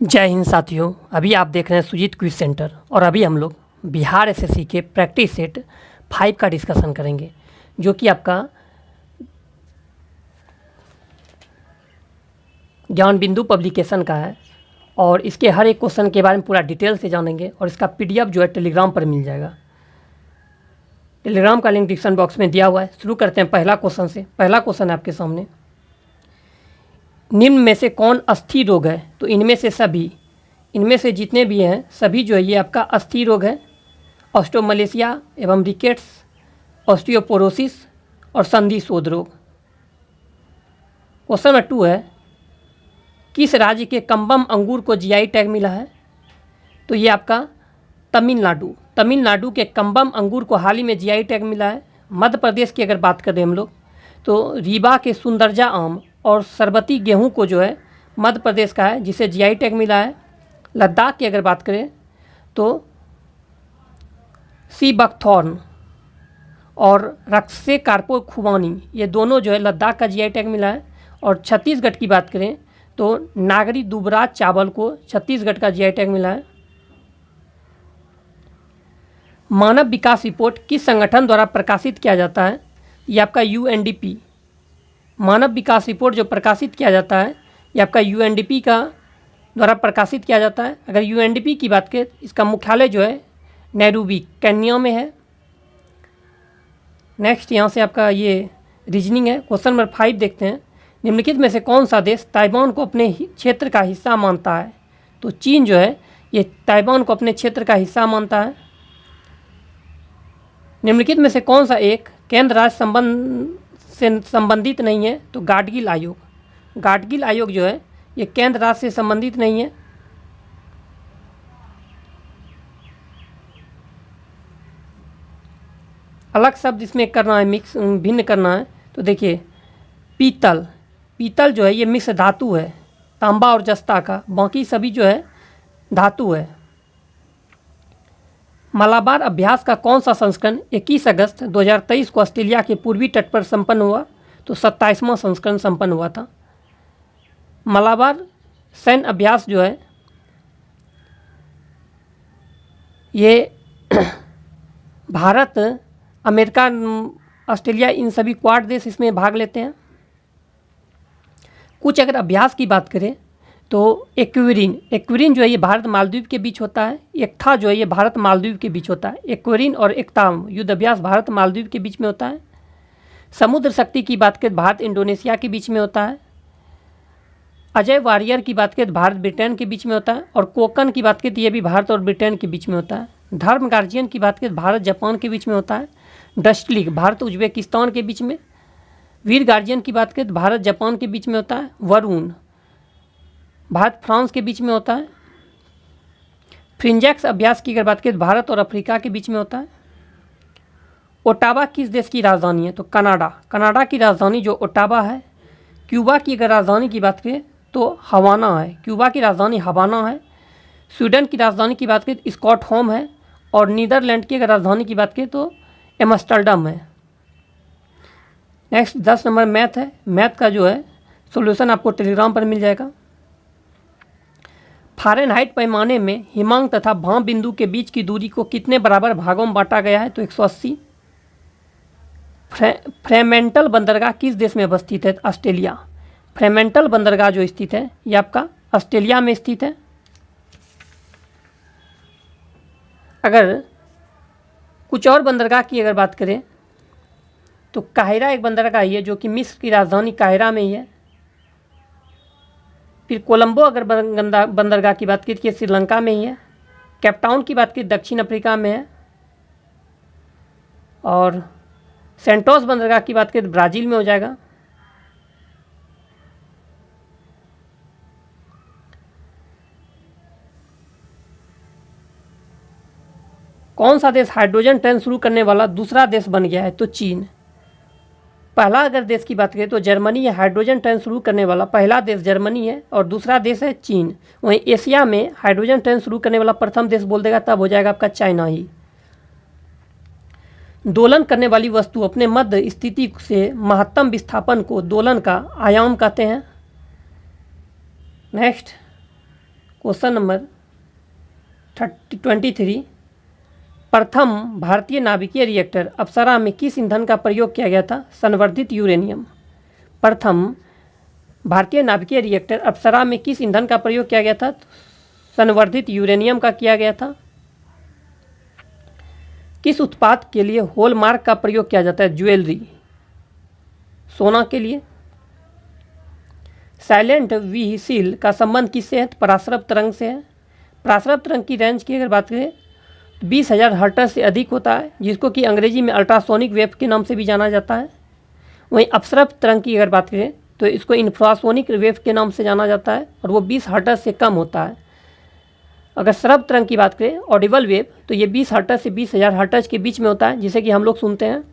जय हिंद साथियों। अभी आप देख रहे हैं सुजीत क्विज सेंटर और अभी हम लोग बिहार एसएससी के प्रैक्टिस सेट 5 का डिस्कशन करेंगे, जो कि आपका ज्ञान बिंदु पब्लिकेशन का है। और इसके हर एक क्वेश्चन के बारे में पूरा डिटेल से जानेंगे और इसका पीडीएफ जो है टेलीग्राम पर मिल जाएगा। टेलीग्राम का लिंक डिस्क्रिप्शन बॉक्स में दिया हुआ है। शुरू करते हैं पहला क्वेश्चन से। पहला क्वेश्चन है आपके सामने, निम्न में से कौन अस्थि रोग है? तो इनमें से जितने भी हैं सभी जो है ये आपका अस्थि रोग है। ऑस्टियोमलेशिया एवं रिकेट्स, ऑस्टियोपोरोसिस और संधि शोध रोग। क्वेश्चन नंबर 2 है, किस राज्य के कम्बम अंगूर को जीआई टैग मिला है? तो ये आपका तमिलनाडु के कम्बम अंगूर को हाल ही में जीआई टैग मिला है। मध्य प्रदेश की अगर बात करें हम लोग तो रीवा के सुंदरजा आम और सरबती गेहूं को जो है मध्य प्रदेश का है, जिसे जीआई टैग मिला है। लद्दाख की अगर बात करें तो सी बकथॉर्न और रक्से कार्पो खुबानी, ये दोनों जो है लद्दाख का जीआई टैग मिला है। और छत्तीसगढ़ की बात करें तो नागरी दुबराज चावल को छत्तीसगढ़ का जीआई टैग मिला है। मानव विकास रिपोर्ट किस संगठन द्वारा प्रकाशित किया जाता है? ये आपका यूएनडीपी। मानव विकास रिपोर्ट जो प्रकाशित किया जाता है ये आपका यूएनडीपी का द्वारा प्रकाशित किया जाता है। अगर यूएनडीपी की बात करें इसका मुख्यालय जो है नैरोबी केन्या में है। नेक्स्ट यहाँ से आपका ये रीजनिंग है। क्वेश्चन नंबर 5 देखते हैं, निम्नलिखित में से कौन सा देश ताइवान को अपने क्षेत्र का हिस्सा मानता है? तो चीन जो है ये ताइवान को अपने क्षेत्र का हिस्सा मानता है। निम्नलिखित में से कौन सा एक केंद्र राज्य से संबंधित नहीं है? तो गाडगिल आयोग जो है ये केंद्र राज्य से संबंधित नहीं है। अलग शब्द इसमें करना है, मिक्स भिन्न करना है। तो देखिए पीतल जो है ये मिश्र धातु है, तांबा और जस्ता का, बाकी सभी जो है धातु है। मलाबार अभ्यास का कौन सा संस्करण 21 अगस्त 2023 को ऑस्ट्रेलिया के पूर्वी तट पर संपन्न हुआ? तो 27वां संस्करण संपन्न हुआ था। मलाबार सैन्य अभ्यास जो है ये भारत, अमेरिका, ऑस्ट्रेलिया, इन सभी क्वाड देश इसमें भाग लेते हैं। कुछ अगर अभ्यास की बात करें तो एक्वेरिन जो है ये भारत मालदीव के बीच होता है। एकथा जो है ये भारत मालदीव के बीच होता है। एक्वेरिन और एकताम युद्ध अभ्यास भारत मालदीव के बीच में होता है। समुद्र शक्ति की बात करें भारत इंडोनेशिया के बीच में होता है। अजय वारियर की बात करें भारत ब्रिटेन के बीच में होता है। और कोकन की बात करें तो ये भी भारत और ब्रिटेन के बीच में होता है। धर्म गार्जियन की बात करें भारत जापान के बीच में होता है। डस्ट लीग भारत उज्बेकिस्तान के बीच में। वीर गार्जियन की बात करें तो भारत जापान के बीच में होता है। वरुण भारत फ्रांस के बीच में होता है। फ्रिंजैक्स अभ्यास की अगर बात करें तो भारत और अफ्रीका के बीच में होता है। ओटावा किस देश की राजधानी है? तो कनाडा की राजधानी जो ओटावा है। क्यूबा की अगर राजधानी की बात करें तो हवाना है, क्यूबा की राजधानी हवाना है। स्वीडन की राजधानी की बात करें तो स्कॉटहोम है। और नीदरलैंड की अगर राजधानी की बात करें तो एम्स्टर्डम है। नेक्स्ट 10 नंबर मैथ है। मैथ का जो है सॉल्यूशन आपको टेलीग्राम पर मिल जाएगा। फ़ारेनहाइट पैमाने में हिमांक तथा भाप बिंदु के बीच की दूरी को कितने बराबर भागों में बांटा गया है? तो 180। फ्रेमेंटल बंदरगाह किस देश में अवस्थित है? ऑस्ट्रेलिया। फ्रेमेंटल बंदरगाह जो स्थित है ये आपका ऑस्ट्रेलिया में स्थित है। अगर कुछ और बंदरगाह की अगर बात करें तो काहिरा एक बंदरगाह ही है जो कि मिस्र की राजधानी काहिरा में ही है। फिर कोलंबो अगर बंदरगाह की बात की तो श्रीलंका में ही है। कैपटाउन की बात की दक्षिण अफ्रीका में है। और सेंटोस बंदरगाह की बात करें तो ब्राज़ील में हो जाएगा। कौन सा देश हाइड्रोजन ट्रेन शुरू करने वाला दूसरा देश बन गया है? तो चीन। पहला अगर देश की बात करें तो जर्मनी है। हाइड्रोजन ट्रेन शुरू करने वाला पहला देश जर्मनी है और दूसरा देश है चीन। वहीं एशिया में हाइड्रोजन ट्रेन शुरू करने वाला प्रथम देश बोल देगा तब हो जाएगा आपका चाइना ही। दोलन करने वाली वस्तु अपने मध्य स्थिति से महत्तम विस्थापन को दोलन का आयाम कहते हैं। नेक्स्ट क्वेश्चन नंबर 23, प्रथम भारतीय नाभिकीय रिएक्टर अप्सरा में किस ईंधन का प्रयोग किया गया था? संवर्धित यूरेनियम। प्रथम भारतीय नाभिकीय रिएक्टर अप्सरा में किस ईंधन का प्रयोग किया गया था? संवर्धित यूरेनियम का किया गया था। किस उत्पाद के लिए हॉलमार्क का प्रयोग किया जाता है? ज्वेलरी, सोना के लिए। साइलेंट व्हीसिल का संबंध किससे है? पराश्रव तरंग से है। पराश्रव तरंग की रेंज की अगर बात करें 20,000 हर्ट्ज से अधिक होता है, जिसको कि अंग्रेजी में अल्ट्रासोनिक वेव के नाम से भी जाना जाता है। वहीं अपसरव तरंग की अगर बात करें तो इसको इंफ्रासोनिक वेव के नाम से जाना जाता है और वो 20 हर्ट्ज से कम होता है। अगर श्रव्य तरंग की बात करें ऑडिबल वेव तो ये 20 हर्ट्ज से 20,000 हर्ट्ज के बीच में होता है, जिसे कि हम लोग सुनते हैं।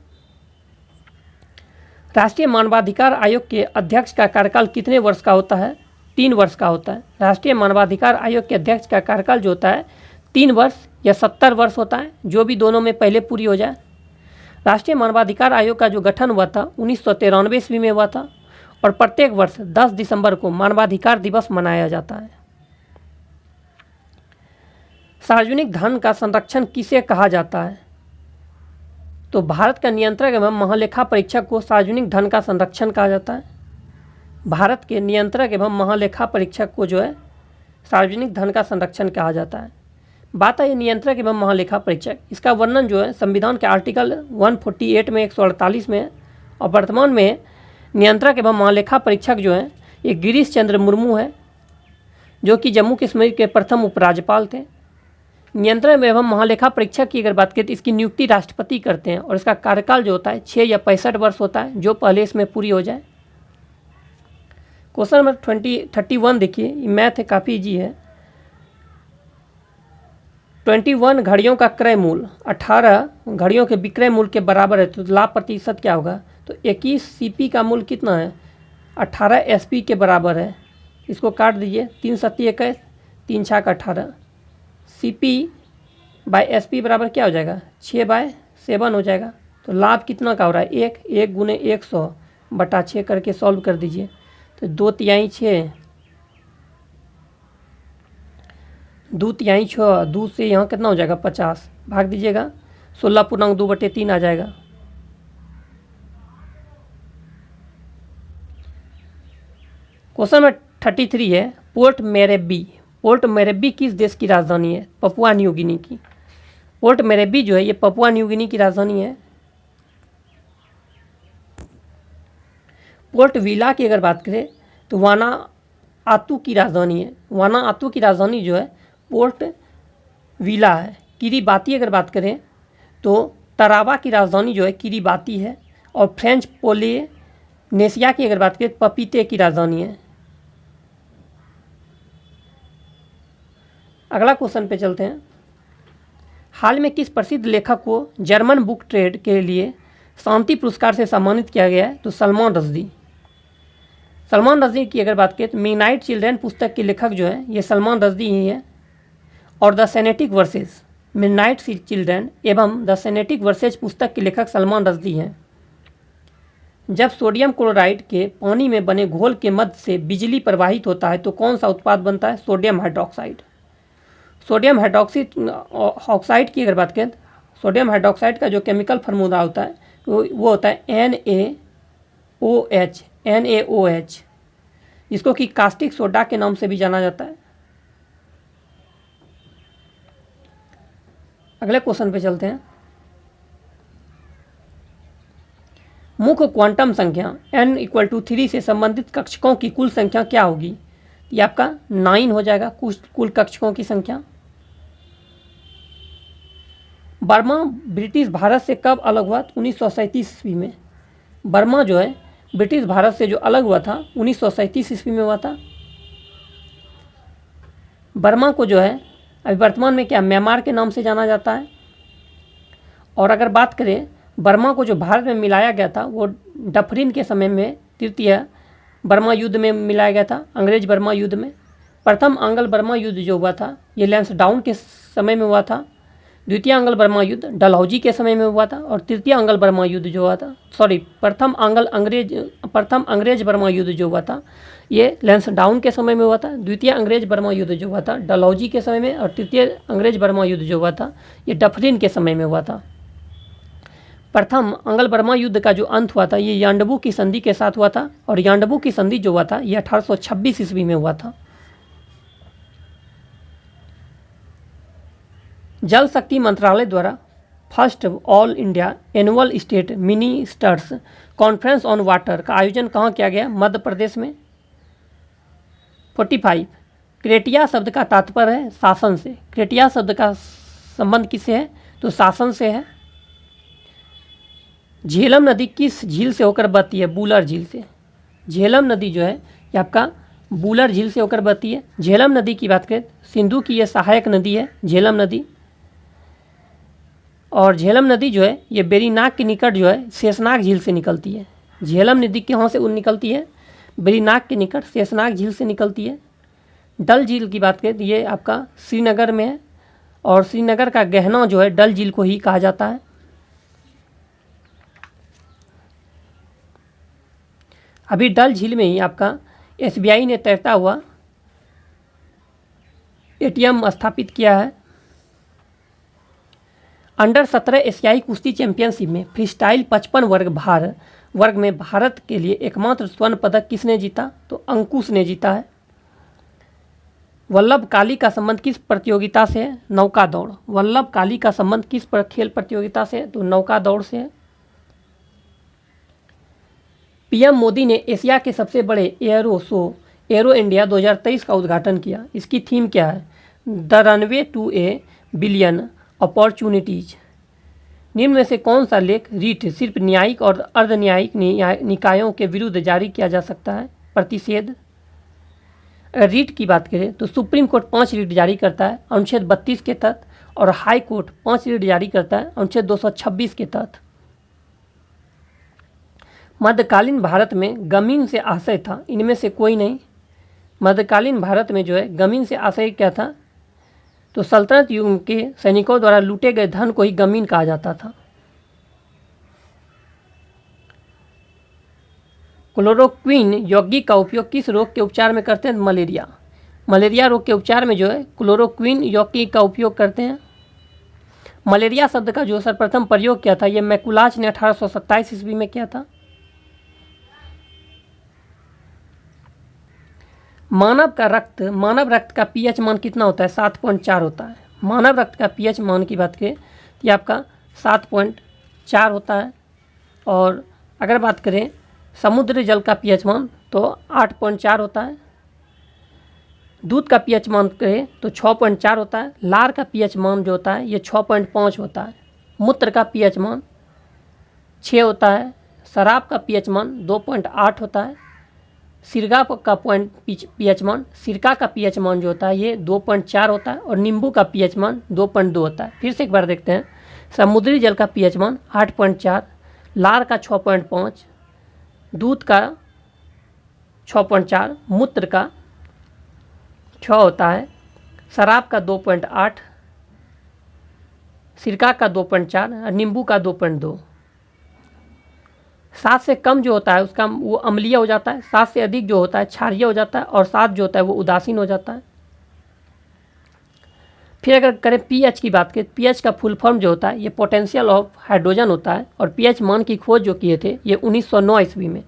राष्ट्रीय मानवाधिकार आयोग के अध्यक्ष का कार्यकाल कितने वर्ष का होता है? 3 वर्ष का होता है। राष्ट्रीय मानवाधिकार आयोग के अध्यक्ष का कार्यकाल जो होता है 3 वर्ष या 70 वर्ष होता है, जो भी दोनों में पहले पूरी हो जाए। राष्ट्रीय मानवाधिकार आयोग का जो गठन हुआ था 1993 ईस्वी में हुआ था और प्रत्येक वर्ष 10 दिसंबर को मानवाधिकार दिवस मनाया जाता है। सार्वजनिक धन का संरक्षण किसे कहा जाता है? तो भारत का नियंत्रक एवं महालेखा परीक्षक को सार्वजनिक धन का संरक्षण कहा जाता है। भारत के नियंत्रक एवं महालेखा परीक्षक को जो है सार्वजनिक धन का संरक्षण कहा जाता है। बात है नियंत्रक एवं महालेखा परीक्षक, इसका वर्णन जो है संविधान के आर्टिकल 148 में 148 में है और वर्तमान में नियंत्रक एवं महालेखा परीक्षक जो है ये गिरीश चंद्र मुर्मू है, जो कि जम्मू कश्मीर के प्रथम उपराज्यपाल थे। नियंत्रक एवं महालेखा परीक्षक की अगर बात करें तो इसकी नियुक्ति राष्ट्रपति करते हैं और इसका कार्यकाल जो होता है 6 या 65 वर्ष होता है, जो पहले इसमें पूरी हो जाए। क्वेश्चन नंबर 31 देखिए, मैथ है, काफ़ी ईजी है। 21 घड़ियों का क्रय मूल्य 18 घड़ियों के विक्रय मूल्य के बराबर है, तो लाभ प्रतिशत क्या होगा? तो 21 सीपी का मूल्य कितना है? 18 एसपी के बराबर है। इसको काट दीजिए, 3 सत्ती 21, 3 छाक 18। सीपी बाय एसपी बराबर क्या हो जाएगा? 6/7 हो जाएगा। तो लाभ कितना का हो रहा है? 1 गुने 100 बटा 6 करके सॉल्व कर दीजिए, तो 2 तिहाई 6, 2 तिहाई 6, 2 से यहाँ कितना हो जाएगा? 50, भाग दीजिएगा, 16.2/3 आ जाएगा। क्वेश्चन नंबर 33 है, पोर्ट मोरेस्बी। पोर्ट मोरेस्बी किस देश की राजधानी है? पपुआ न्यू गिनी की। पोर्ट मोरेस्बी जो है ये पपुआ न्यू गिनी की राजधानी है। पोर्ट विला की अगर बात करें तो वानाआतू की राजधानी है। वानाआतू की राजधानी जो है पोर्ट विला है। किरीबाती अगर बात करें तो तरावा की राजधानी जो है किरीबाती है और फ्रेंच पोलिनेशिया की अगर बात करें पपीते की राजधानी है। अगला क्वेश्चन पे चलते हैं। हाल में किस प्रसिद्ध लेखक को जर्मन बुक ट्रेड के लिए शांति पुरस्कार से सम्मानित किया गया है? तो सलमान रश्दी। सलमान रश्दी की अगर बात करें तो मिडनाइट चिल्ड्रन पुस्तक के लेखक जो है ये सलमान रश्दी ही है और द सेनेटिक वर्सेस, मिडनाइट चिल्ड्रन एवं द सेनेटिक वर्सेज पुस्तक के लेखक सलमान रश्दी हैं। जब सोडियम क्लोराइड के पानी में बने घोल के मध्य से बिजली प्रवाहित होता है तो कौन सा उत्पाद बनता है? Sodium hydroxide. सोडियम ऑक्साइड की अगर बात करें, सोडियम हाइड्रोक्साइड का जो केमिकल फार्मूला होता है वो होता है NaOH, जिसको कि कास्टिक सोडा के नाम से भी जाना जाता है। अगले क्वेश्चन पे चलते हैं। मुख्य क्वांटम संख्या n=3 से संबंधित कक्षकों की कुल संख्या क्या होगी? ये आपका 9 हो जाएगा, कुल कक्षकों की संख्या। बर्मा ब्रिटिश भारत से कब अलग हुआ? 1937 ईस्वी में। बर्मा जो है ब्रिटिश भारत से जो अलग हुआ था 1937 ईस्वी में हुआ था। बर्मा को जो है अभी वर्तमान में क्या म्यांमार के नाम से जाना जाता है। और अगर बात करें बर्मा को जो भारत में मिलाया गया था वो डफरिन के समय में तृतीय बर्मा युद्ध में मिलाया गया था, अंग्रेज बर्मा युद्ध में। प्रथम आंग्ल बर्मा युद्ध जो हुआ था ये लैंसडाउन के समय में हुआ था, द्वितीय आंग्ल बर्मा युद्ध डलहौजी के समय में हुआ था, और तृतीय आंग्ल बर्मा युद्ध जो हुआ था, प्रथम अंग्रेज बर्मा युद्ध जो हुआ था ये लैंसडाउन के समय में हुआ था। द्वितीय अंग्रेज बर्मा युद्ध जो हुआ था डलहौजी के समय में, और तृतीय अंग्रेज बर्मा युद्ध जो हुआ था ये डफरिन के समय में हुआ था। प्रथम आंग्ल बर्मा युद्ध का जो अंत हुआ था ये यांडबू की संधि के साथ हुआ था, और यांडबू की संधि जो हुआ था ये 1826 ईस्वी में हुआ था। जल शक्ति मंत्रालय द्वारा first all India annual state ministers conference on water का आयोजन कहाँ किया गया? मध्य प्रदेश में। 45 क्रेटिया शब्द का तात्पर्य है शासन से। क्रेटिया शब्द का संबंध किससे है? तो शासन से है। झेलम नदी किस झील से होकर बहती है? बूलर झील से। झेलम नदी जो है ये आपका बूलर झील से होकर बहती है। झेलम नदी की बात करें, सिंधु की ये सहायक नदी है झेलम नदी, और झेलम नदी जो है ये बेरीनाग के निकट जो है शेषनाग झील से निकलती है। झेलम नदी कहाँ से निकलती है? बेरीनाग के निकट शेषनाग झील से निकलती है। डल झील की बात करें तो ये आपका श्रीनगर में है, और श्रीनगर का गहना जो है डल झील को ही कहा जाता है। अभी डल झील में ही आपका एसबीआई ने तैरता हुआ एटीएम स्थापित किया है। अंडर 17 एशियाई कुश्ती चैंपियनशिप में फ्रीस्टाइल 55 वर्ग में भारत के लिए एकमात्र स्वर्ण पदक किसने जीता? तो अंकुश ने जीता है। वल्लभ काली का संबंध किस प्रतियोगिता से है? नौका दौड़। वल्लभ काली का संबंध किस खेल प्रतियोगिता से है? तो नौका दौड़ से है। पीएम मोदी ने एशिया के सबसे बड़े एयरो शो एरो इंडिया 2023 का उद्घाटन किया। इसकी थीम क्या है? The runway to a billion opportunities. निम्न में से कौन सा लेख रीट सिर्फ न्यायिक और अर्ध न्यायिक निकायों के विरुद्ध जारी किया जा सकता है? प्रतिषेध। रीट की बात करें तो सुप्रीम कोर्ट 5 रीट जारी करता है अनुच्छेद 32 के तहत, और हाई कोर्ट 5 रीट जारी करता है अनुच्छेद 226 के तहत। मध्यकालीन भारत में गमीन से आशय था, इनमें से कोई नहीं। मध्यकालीन भारत में जो है गमीन से आशय क्या था? तो सल्तनत युग के सैनिकों द्वारा लूटे गए धन को ही गमीन कहा जाता था। क्लोरोक्विन यौगिक का उपयोग किस रोग के उपचार में करते हैं? मलेरिया। मलेरिया रोग के उपचार में जो है क्लोरोक्विन यौगिक का उपयोग करते हैं। मलेरिया शब्द का जो सर्वप्रथम प्रयोग किया था ये मैकुलाच ने 1827 ईस्वी में किया था। मानव रक्त का पीएच मान कितना होता है? 7.4 होता है। मानव रक्त का पीएच मान की बात करें तो ये आपका 7.4 होता है। और अगर बात करें समुद्री जल का पीएच मान तो 8.4 होता है। दूध का पीएच मान करें तो 6.4 होता है। लार का पीएच मान जो होता है ये 6.5 होता है। मूत्र का पीएच मान 6 होता है। शराब का पीएच मान 2.8 होता है। सिरका का पीएच मान सिरका का पीएच मान जो होता है ये 2.4 होता है, और नींबू का पीएच मान 2.2 होता है। फिर से एक बार देखते हैं। समुद्री जल का पीएच मान 8.4, लार का 6.5, दूध का 6.4, मूत्र का 6 होता है, शराब का 2.8, सिरका का 2.4 और नींबू का 2.2। 7 से कम जो होता है उसका वो अम्लीय हो जाता है, 7 से अधिक जो होता है क्षारीय हो जाता है, और 7 जो होता है वो उदासीन हो जाता है। फिर अगर करें पीएच की बात करें, पीएच का फुल फॉर्म जो होता है ये पोटेंशियल ऑफ हाइड्रोजन होता है, और पीएच मान की खोज जो किए थे ये 1909 ईस्वी में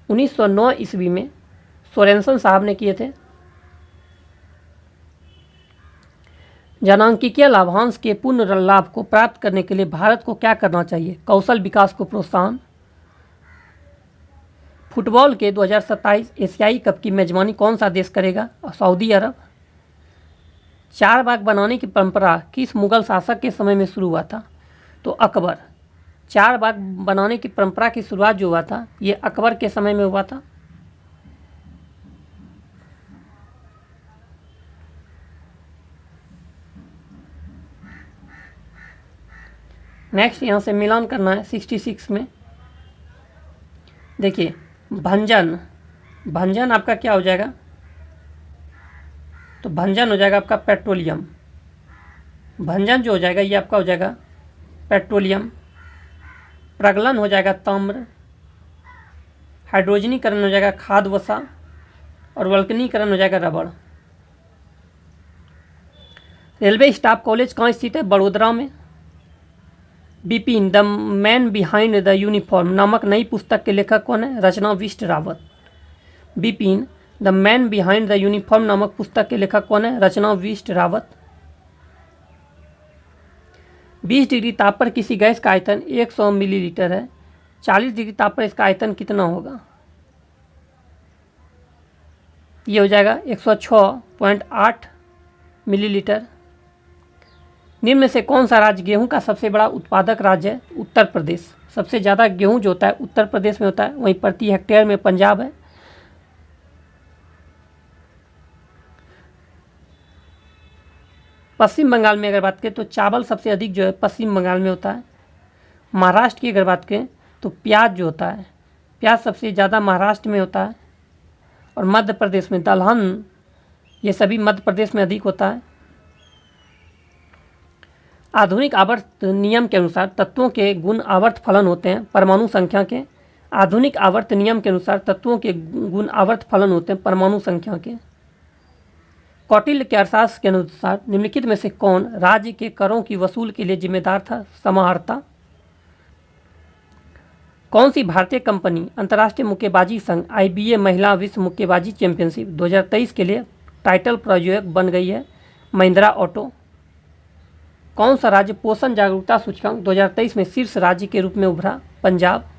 1909 ईस्वी में सोरेनसन साहब ने किए थे। जनांकिकीय लाभांश के पूर्ण लाभ को प्राप्त करने के लिए भारत को क्या करना चाहिए? कौशल विकास को प्रोत्साहन। फुटबॉल के 2027 एशियाई कप की मेजबानी कौन सा देश करेगा? सऊदी अरब। 4 बाग बनाने की परंपरा किस मुगल शासक के समय में शुरू हुआ था? तो अकबर। 4 बाग बनाने की परंपरा की शुरुआत जो हुआ था ये अकबर के समय में हुआ था। नेक्स्ट यहाँ से मिलान करना है 66 में। देखिए भंजन आपका क्या हो जाएगा? तो भंजन हो जाएगा आपका पेट्रोलियम। भंजन जो हो जाएगा ये आपका हो जाएगा पेट्रोलियम, प्रगलन हो जाएगा ताम्र, हाइड्रोजनीकरण हो जाएगा खाद वसा, और वल्कनीकरण हो जाएगा रबड़। रेलवे स्टाफ कॉलेज कहाँ स्थित है? बड़ोदरा में। Bipin the man behind the uniform नामक नई पुस्तक के लेखक कौन है? Rachna Bisht Rawat. Bipin the man behind the uniform नामक पुस्तक के लेखक कौन है? रचना बिष्ट रावत। 20 डिग्री ताप पर किसी गैस का आयतन 100 मिलीलीटर है, 40 डिग्री ताप पर इसका आयतन कितना होगा? ये हो जाएगा 106.8 मिलीलीटर। निम्न में से कौन सा राज्य गेहूं का सबसे बड़ा उत्पादक राज्य है? उत्तर प्रदेश। सबसे ज़्यादा गेहूं जो होता है उत्तर प्रदेश में होता है, वहीं प्रति हेक्टेयर में पंजाब है। पश्चिम बंगाल में अगर बात करें तो चावल सबसे अधिक जो है पश्चिम बंगाल में होता है। महाराष्ट्र की अगर बात करें तो प्याज जो होता है, प्याज सबसे ज़्यादा महाराष्ट्र में होता है। और मध्य प्रदेश में दलहन, ये सभी मध्य प्रदेश में अधिक होता है। आधुनिक आवर्त नियम के अनुसार तत्वों के गुण आवर्त फलन होते हैं परमाणु संख्या के। आधुनिक आवर्त नियम के अनुसार तत्वों के गुण आवर्त फलन होते हैं परमाणु संख्या के। कौटिल्य के अर्थशास्त्र के अनुसार निम्नलिखित में से कौन राज्य के करों की वसूल के लिए जिम्मेदार था? समाहर्ता। कौन सी भारतीय कंपनी अंतर्राष्ट्रीय मुक्केबाजी संघ IBA महिला विश्व मुक्केबाजी चैंपियनशिप 2023 के लिए टाइटल प्रायोजक बन गई है? महिंद्रा ऑटो। कौन सा राज्य पोषण जागरूकता सूचकांक 2023 में शीर्ष राज्य के रूप में उभरा? पंजाब।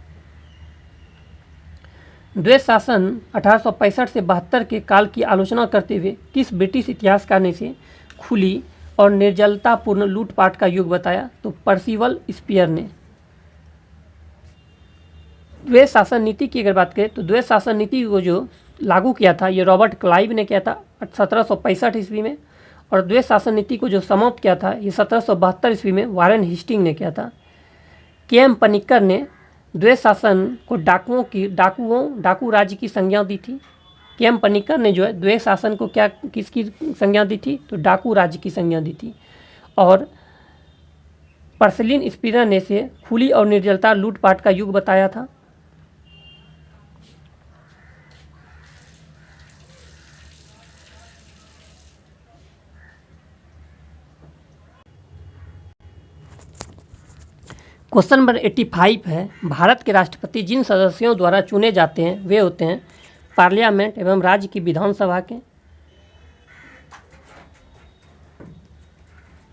द्वैत शासन 1865 से 72 के काल की आलोचना करते हुए किस ब्रिटिश इतिहासकार ने इसे खुली और निर्जलतापूर्ण लूटपाट का युग बताया? तो पर्सिवल स्पीयर ने। द्वैत शासन नीति की अगर बात करें तो द्वैत शासन नीति को जो लागू किया था ये रॉबर्ट क्लाइव ने किया था 1765 ईस्वी में, और द्वैत शासन नीति को जो समाप्त किया था ये 1772 ईस्वी में वारेन हेस्टिंग ने किया था। KM पनिक्कर ने द्वैत शासन को डाकू राज्य की संज्ञा दी थी। KM पनिक्कर ने जो है द्वैत शासन को किसकी संज्ञा दी थी? तो डाकू राज्य की संज्ञा दी थी। और पर्सिलिन स्पीयर ने इसे खुली और निर्जलता लूटपाट का युग बताया था। क्वेश्चन नंबर 85 है, भारत के राष्ट्रपति जिन सदस्यों द्वारा चुने जाते हैं वे होते हैं पार्लियामेंट एवं राज्य की विधानसभा के।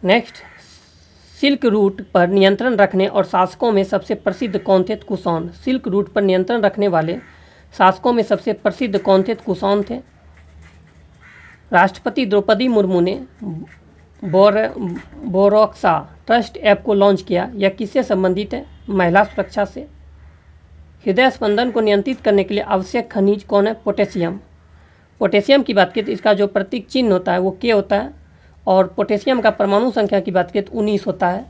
नेक्स्ट, सिल्क रूट पर नियंत्रण रखने और शासकों में सबसे प्रसिद्ध कौन थे? कुषाण। सिल्क रूट पर नियंत्रण रखने वाले शासकों में सबसे प्रसिद्ध कौन थे? कुषाण थे। राष्ट्रपति द्रौपदी मुर्मू ने बोरोक्सा ट्रस्ट ऐप को लॉन्च किया। यह किससे संबंधित है? महिला सुरक्षा से। हृदय स्पंदन को नियंत्रित करने के लिए आवश्यक खनिज कौन है? पोटेशियम। पोटेशियम की बात करें तो इसका जो प्रतीक चिन्ह होता है वो K होता है, और पोटेशियम का परमाणु संख्या की बात करें तो 19 होता है,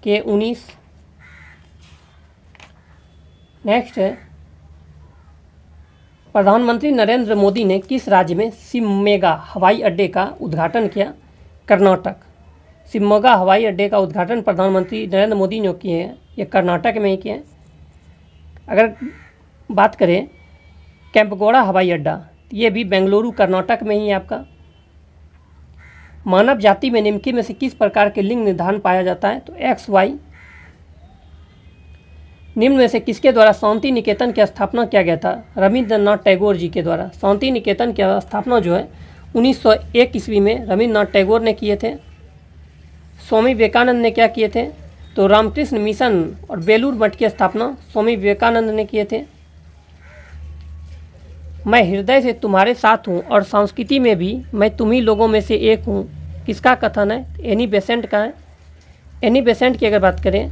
K19। नेक्स्ट है, प्रधानमंत्री नरेंद्र मोदी ने किस राज्य में शिवमोगा हवाई अड्डे का उद्घाटन किया? कर्नाटक। शिवमोगा हवाई अड्डे का उद्घाटन प्रधानमंत्री नरेंद्र मोदी ने किए हैं, ये कर्नाटक में ही किए हैं। अगर बात करें कैंपगोड़ा हवाई अड्डा, ये भी बेंगलुरु कर्नाटक में ही है आपका। मानव जाति में निम्नलिखित में से किस प्रकार के लिंग निर्धारण पाया जाता है? तो XY। निम्न में से किसके द्वारा शांति निकेतन की स्थापना किया गया था? रविंद्रनाथ टैगोर जी के द्वारा। शांति निकेतन की स्थापना जो है 1901 ईस्वी में रविंद्रनाथ टैगोर ने किए थे। स्वामी विवेकानंद ने क्या किए थे? तो रामकृष्ण मिशन और बेलूर मठ की स्थापना स्वामी विवेकानंद ने किए थे। मैं हृदय से तुम्हारे साथ हूँ और संस्कृति में भी मैं तुम्ही लोगों में से एक हूँ, किसका कथन है? एनी बेसेंट का है। एनी बेसेंट की अगर बात करें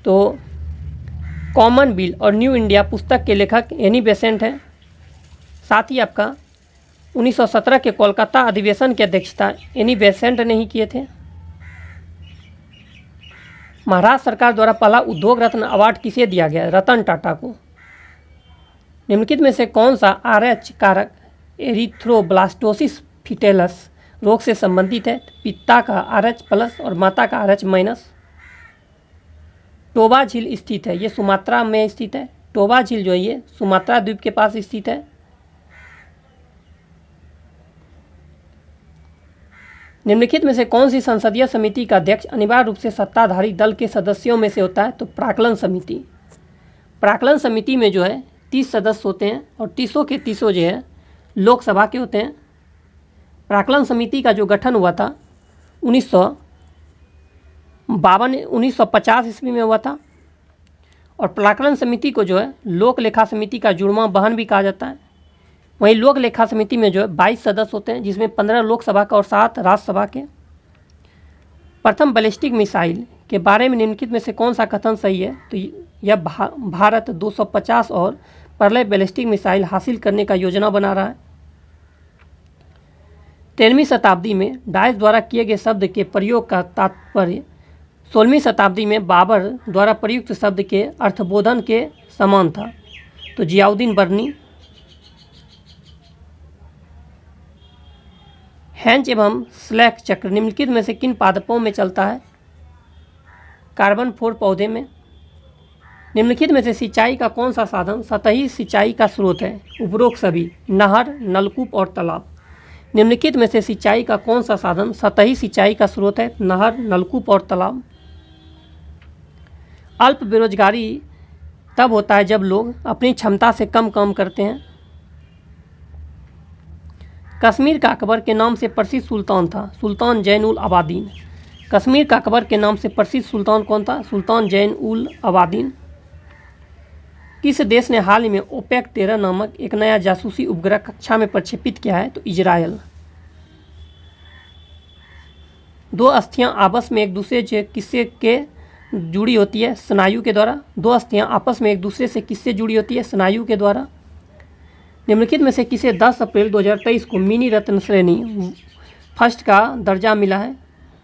तो कॉमनवेल्थ और न्यू इंडिया पुस्तक के लेखक एनी बेसेंट हैं। साथ ही आपका 1917 के कोलकाता अधिवेशन की अध्यक्षता एनी बेसेंट ने ही किए थे। महाराष्ट्र सरकार द्वारा पहला उद्योग रत्न अवार्ड किसे दिया गया? रतन टाटा को। निम्नलिखित में से कौन सा RH कारक एरिथ्रोब्लास्टोसिस फिटेलस रोग से संबंधित है। पिता का RH प्लस और माता का RH माइनस। टोबा झील स्थित है, ये सुमात्रा में स्थित है। टोबा झील जो है ये सुमात्रा द्वीप के पास स्थित है। निम्नलिखित में से कौन सी संसदीय समिति का अध्यक्ष अनिवार्य रूप से सत्ताधारी दल के सदस्यों में से होता है? तो प्राक्कलन समिति। प्राक्कलन समिति में जो है 30 सदस्य होते हैं और 30 के 30 जो है लोकसभा के होते हैं। प्राक्कलन समिति का जो गठन हुआ था 1950 ईस्वी में हुआ था। और प्राक्कलन समिति को जो है लोक लेखा समिति का जुड़वां बहन भी कहा जाता है। वहीं लोक लेखा समिति में जो है 22 सदस्य होते हैं, जिसमें 15 लोकसभा का और 7 राज्यसभा के। प्रथम बैलिस्टिक मिसाइल के बारे में निम्नलिखित में से कौन सा कथन सही है? तो यह भारत 250 और प्रलय बैलिस्टिक मिसाइल हासिल करने का योजना बना रहा है। 13वीं शताब्दी में डायस द्वारा किए गए शब्द के प्रयोग का तात्पर्य 16वीं शताब्दी में बाबर द्वारा प्रयुक्त शब्द के अर्थबोधन के समान था। तो जियाउद्दीन बर्नी। हैंज एवं स्लैक चक्र निम्नलिखित में से किन पादपों में चलता है? कार्बन 4 पौधे में। निम्नलिखित में से सिंचाई का कौन सा साधन सतही सिंचाई का स्रोत है? उपरोक्त सभी, नहर, नलकूप और तालाब। निम्नलिखित में से सिंचाई का कौन सा साधन सतही सिंचाई का स्रोत है? नहर, नलकूप और तालाब। अल्प बेरोजगारी तब होता है जब लोग अपनी क्षमता से कम काम करते हैं। कश्मीर का अकबर के नाम से प्रसिद्ध सुल्तान था? सुल्तान जैन उल अबादीन। कश्मीर का अकबर के नाम से प्रसिद्ध सुल्तान कौन था? सुल्तान जैन उल अबादीन। किस देश ने हाल ही में ओपेक 13 नामक एक नया जासूसी उपग्रह कक्षा में प्रक्षेपित किया है? तो इजरायल। दो अस्थियां आपस में एक दूसरे से किससे के जुड़ी होती है? स्नायु के द्वारा। दो अस्थियां आपस में एक दूसरे से किससे जुड़ी होती है? स्नायु के द्वारा। निम्नलिखित में से किसे 10 अप्रैल 2023 को मिनी रत्न श्रेणी फर्स्ट का दर्जा मिला है?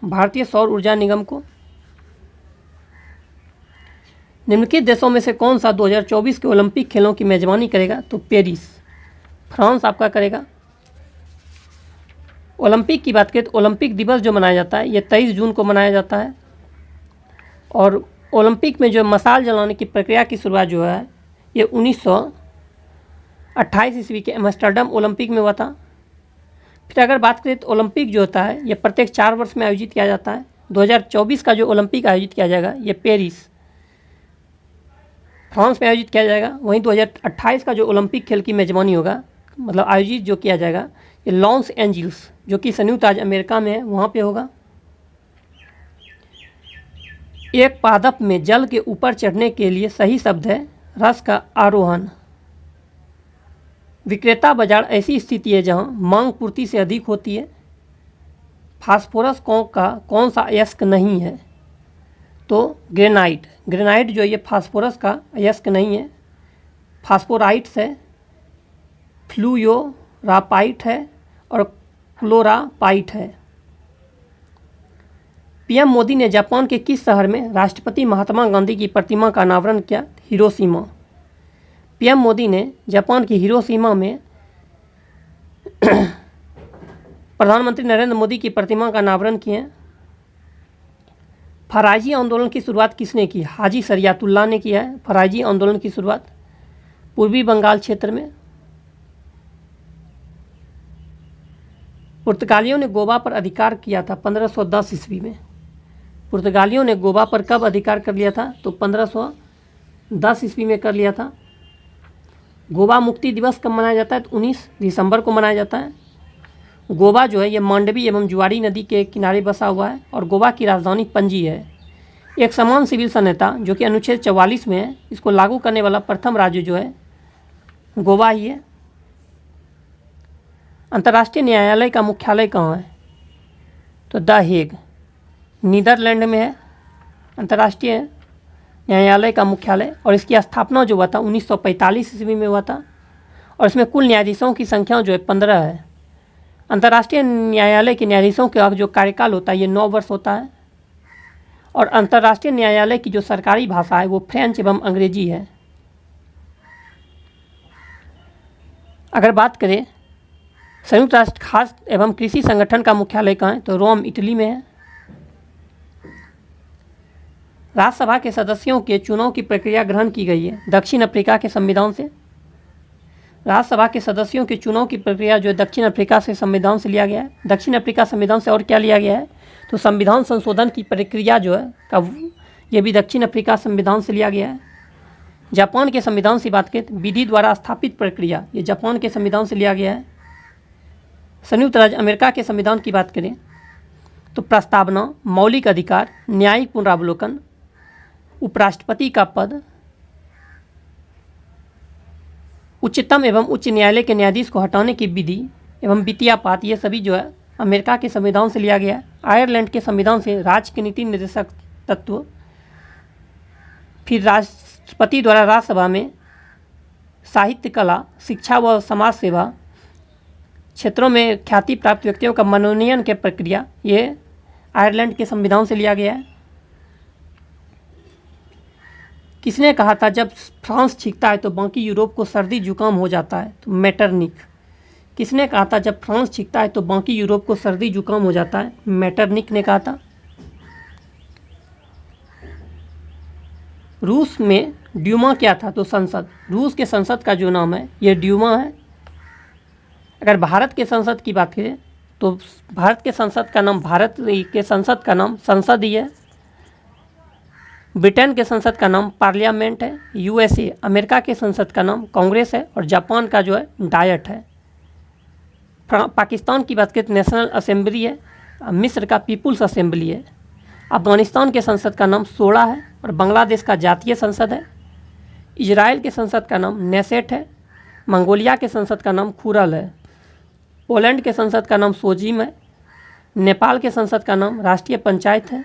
भारतीय सौर ऊर्जा निगम को। निम्नलिखित देशों में से कौन सा 2024 के ओलंपिक खेलों की मेजबानी करेगा? तो पेरिस, फ्रांस आपका करेगा। ओलंपिक की बात करें तो ओलंपिक दिवस जो मनाया जाता है ये 23 जून को मनाया जाता है। और ओलंपिक में जो मशाल जलाने की प्रक्रिया की शुरुआत जो है ये 1928 ईस्वी के एम्स्टर्डम ओलंपिक में हुआ था। फिर अगर बात करें तो ओलंपिक जो होता है ये प्रत्येक 4 वर्ष में आयोजित किया जाता है। 2024 का जो ओलंपिक आयोजित किया जाएगा ये पेरिस, फ्रांस में आयोजित किया जाएगा। वहीं 2028 का जो ओलंपिक खेल की मेजबानी होगा, मतलब आयोजित जो किया जाएगा, ये लॉस एंजल्स जो कि संयुक्त राज्य अमेरिका में है वहाँ पे होगा। एक पादप में जल के ऊपर चढ़ने के लिए सही शब्द है रस का आरोहण। विक्रेता बाजार ऐसी स्थिति है जहाँ मांग पूर्ति से अधिक होती है। फास्फोरस का कौन सा अयस्क नहीं है? तो ग्रेनाइट। ग्रेनाइट जो ये फास्फोरस का अयस्क नहीं है। फास्फोराइट्स है, फ्लूयोरापाइट है और क्लोरापाइट है। पीएम मोदी ने जापान के किस शहर में राष्ट्रपति महात्मा गांधी की प्रतिमा का अनावरण किया? हिरोशिमा। पीएम मोदी ने जापान की हिरोशिमा में प्रधानमंत्री नरेंद्र मोदी की प्रतिमा का अनावरण किए। फराजी आंदोलन की शुरुआत किसने की? हाजी शरियतुल्लाह ने किया है फराजी आंदोलन की शुरुआत पूर्वी बंगाल क्षेत्र में। पुर्तगालियों ने गोवा पर अधिकार किया था 1510 ईस्वी में। पुर्तगालियों ने गोवा पर कब अधिकार कर लिया था? तो 1510 ईस्वी में कर लिया था। गोवा मुक्ति दिवस कब मनाया जाता है? तो 19 दिसंबर को मनाया जाता है। गोवा जो है ये मांडवी एवं जुआरी नदी के किनारे बसा हुआ है और गोवा की राजधानी पणजी है। एक समान सिविल संहिता जो कि अनुच्छेद 44 में है, इसको लागू करने वाला प्रथम राज्य जो है गोवा ही है। अंतर्राष्ट्रीय न्यायालय का मुख्यालय कहाँ है? तो द हेग, नीदरलैंड में है अंतर्राष्ट्रीय न्यायालय का मुख्यालय। और इसकी स्थापना जो हुआ था 1945 ईस्वी में हुआ था। और इसमें कुल न्यायाधीशों की संख्या जो है 15 है। अंतर्राष्ट्रीय न्यायालय के न्यायाधीशों का जो कार्यकाल होता है ये 9 वर्ष होता है। और अंतर्राष्ट्रीय न्यायालय की जो सरकारी भाषा है वो फ्रेंच एवं अंग्रेजी है। अगर बात करें संयुक्त राष्ट्र खाद्य एवं कृषि संगठन का मुख्यालय कहाँ है? तो रोम, इटली में है। राज्यसभा के सदस्यों के चुनाव की प्रक्रिया ग्रहण की गई है दक्षिण अफ्रीका के संविधान से। राज्यसभा के सदस्यों के चुनाव की प्रक्रिया जो है दक्षिण अफ्रीका से संविधान से लिया गया है। दक्षिण अफ्रीका संविधान से और क्या लिया गया है? तो संविधान संशोधन की प्रक्रिया जो है ये भी दक्षिण अफ्रीका संविधान से लिया गया है। जापान के संविधान से बात करें तो विधि द्वारा स्थापित प्रक्रिया, ये जापान के संविधान से लिया गया है। संयुक्त राज्य अमेरिका के संविधान की बात करें तो प्रस्तावना, मौलिक अधिकार, न्यायिक पुनरावलोकन, उपराष्ट्रपति का पद, उच्चतम एवं उच्च न्यायालय के न्यायाधीश को हटाने की विधि एवं वित्तीयपात, ये सभी जो है अमेरिका के संविधान से लिया गया है। आयरलैंड के संविधान से राज्य के नीति निर्देशक तत्व, फिर राष्ट्रपति द्वारा राज्यसभा में साहित्य, कला, शिक्षा व समाज सेवा क्षेत्रों में ख्याति प्राप्त व्यक्तियों का मनोनयन की प्रक्रिया, ये आयरलैंड के संविधान से लिया गया है। किसने कहा था जब फ्रांस छींकता है तो बाकी यूरोप को सर्दी जुकाम हो जाता है? तो मेटरनिक। किसने कहा था जब फ्रांस छींकता है तो बाकी यूरोप को सर्दी जुकाम हो जाता है? मेटरनिक ने कहा था। रूस में ड्यूमा क्या था? तो संसद। रूस के संसद का जो नाम है ये ड्यूमा है। अगर भारत के संसद की बात करें तो भारत के संसद का नाम संसद ही है। ब्रिटेन के संसद का नाम पार्लियामेंट है। यूएसए अमेरिका के संसद का नाम कांग्रेस है और जापान का जो है डायट है। पाकिस्तान की बात करें तो नेशनल असेंबली है। मिस्र का पीपुल्स असेंबली है। अफगानिस्तान के संसद का नाम सोड़ा है और बांग्लादेश का जातीय संसद है। इजराइल के संसद का नाम नेसेट है। मंगोलिया के संसद का नाम खुरल है। पोलैंड के संसद का नाम सोजिम है। नेपाल के संसद का नाम राष्ट्रीय पंचायत है।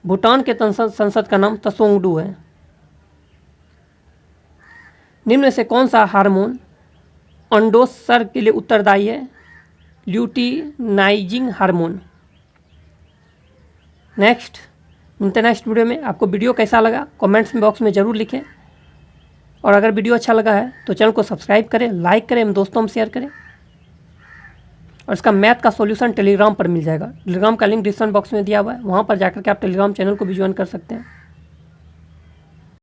भूटान के संसद का नाम तसोंगडू है। निम्न में से कौन सा हार्मोन अंडोत्सर्ग के लिए उत्तरदायी है? Luteinizing hormone. नेक्स्ट मिलते हैं नेक्स्ट वीडियो में। आपको वीडियो कैसा लगा कमेंट्स बॉक्स में ज़रूर लिखें, और अगर वीडियो अच्छा लगा है तो चैनल को सब्सक्राइब करें, लाइक करें, दोस्तों में शेयर करें। और इसका मैथ का सॉल्यूशन टेलीग्राम पर मिल जाएगा। टेलीग्राम का लिंक डिस्क्रिप्शन बॉक्स में दिया हुआ है, वहाँ पर जाकर के आप टेलीग्राम चैनल को भी ज्वाइन कर सकते हैं।